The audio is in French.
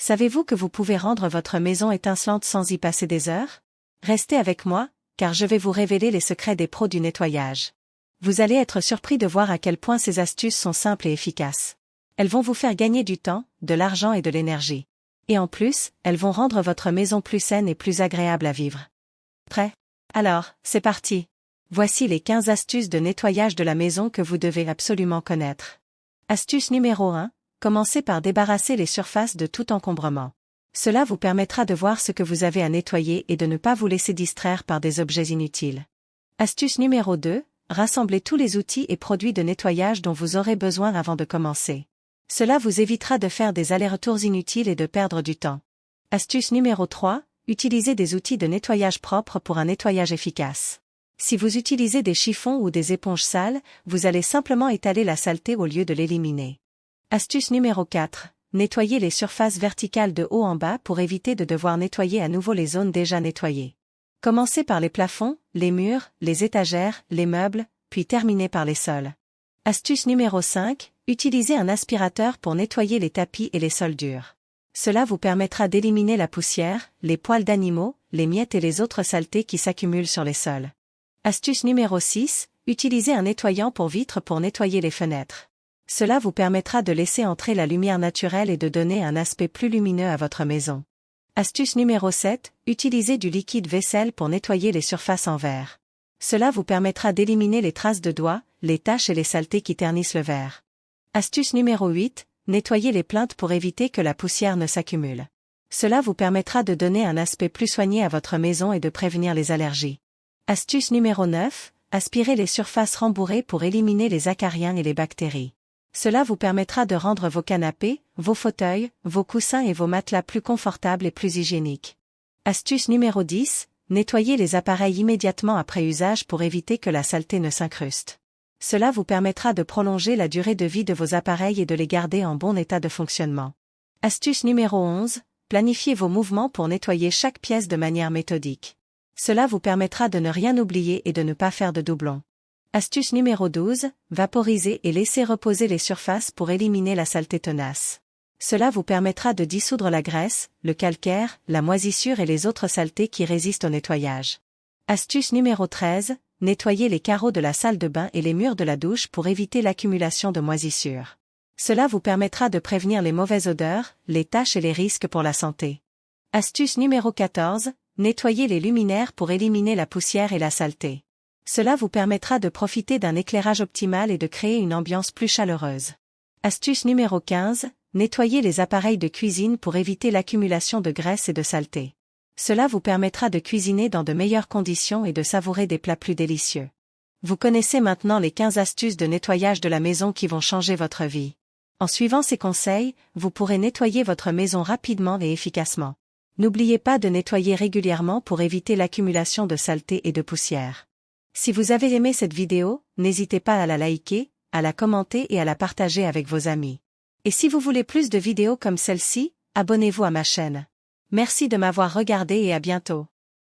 Savez-vous que vous pouvez rendre votre maison étincelante sans y passer des heures? Restez avec moi, car je vais vous révéler les secrets des pros du nettoyage. Vous allez être surpris de voir à quel point ces astuces sont simples et efficaces. Elles vont vous faire gagner du temps, de l'argent et de l'énergie. Et en plus, elles vont rendre votre maison plus saine et plus agréable à vivre. Prêt? Alors, c'est parti. Voici les 15 astuces de nettoyage de la maison que vous devez absolument connaître. Astuce numéro 1. Commencez par débarrasser les surfaces de tout encombrement. Cela vous permettra de voir ce que vous avez à nettoyer et de ne pas vous laisser distraire par des objets inutiles. Astuce numéro 2. Rassemblez tous les outils et produits de nettoyage dont vous aurez besoin avant de commencer. Cela vous évitera de faire des allers-retours inutiles et de perdre du temps. Astuce numéro 3. Utilisez des outils de nettoyage propres pour un nettoyage efficace. Si vous utilisez des chiffons ou des éponges sales, vous allez simplement étaler la saleté au lieu de l'éliminer. Astuce numéro 4. Nettoyez les surfaces verticales de haut en bas pour éviter de devoir nettoyer à nouveau les zones déjà nettoyées. Commencez par les plafonds, les murs, les étagères, les meubles, puis terminez par les sols. Astuce numéro 5. Utilisez un aspirateur pour nettoyer les tapis et les sols durs. Cela vous permettra d'éliminer la poussière, les poils d'animaux, les miettes et les autres saletés qui s'accumulent sur les sols. Astuce numéro 6. Utilisez un nettoyant pour vitres pour nettoyer les fenêtres. Cela vous permettra de laisser entrer la lumière naturelle et de donner un aspect plus lumineux à votre maison. Astuce numéro 7. Utilisez du liquide vaisselle pour nettoyer les surfaces en verre. Cela vous permettra d'éliminer les traces de doigts, les taches et les saletés qui ternissent le verre. Astuce numéro 8. Nettoyez les plinthes pour éviter que la poussière ne s'accumule. Cela vous permettra de donner un aspect plus soigné à votre maison et de prévenir les allergies. Astuce numéro 9. Aspirez les surfaces rembourrées pour éliminer les acariens et les bactéries. Cela vous permettra de rendre vos canapés, vos fauteuils, vos coussins et vos matelas plus confortables et plus hygiéniques. Astuce numéro 10. Nettoyez les appareils immédiatement après usage pour éviter que la saleté ne s'incruste. Cela vous permettra de prolonger la durée de vie de vos appareils et de les garder en bon état de fonctionnement. Astuce numéro 11. Planifiez vos mouvements pour nettoyer chaque pièce de manière méthodique. Cela vous permettra de ne rien oublier et de ne pas faire de doublons. Astuce numéro 12. Vaporisez et laissez reposer les surfaces pour éliminer la saleté tenace. Cela vous permettra de dissoudre la graisse, le calcaire, la moisissure et les autres saletés qui résistent au nettoyage. Astuce numéro 13. Nettoyez les carreaux de la salle de bain et les murs de la douche pour éviter l'accumulation de moisissures. Cela vous permettra de prévenir les mauvaises odeurs, les taches et les risques pour la santé. Astuce numéro 14. Nettoyez les luminaires pour éliminer la poussière et la saleté. Cela vous permettra de profiter d'un éclairage optimal et de créer une ambiance plus chaleureuse. Astuce numéro 15. Nettoyez les appareils de cuisine pour éviter l'accumulation de graisse et de saleté. Cela vous permettra de cuisiner dans de meilleures conditions et de savourer des plats plus délicieux. Vous connaissez maintenant les 15 astuces de nettoyage de la maison qui vont changer votre vie. En suivant ces conseils, vous pourrez nettoyer votre maison rapidement et efficacement. N'oubliez pas de nettoyer régulièrement pour éviter l'accumulation de saleté et de poussière. Si vous avez aimé cette vidéo, n'hésitez pas à la liker, à la commenter et à la partager avec vos amis. Et si vous voulez plus de vidéos comme celle-ci, abonnez-vous à ma chaîne. Merci de m'avoir regardé et à bientôt.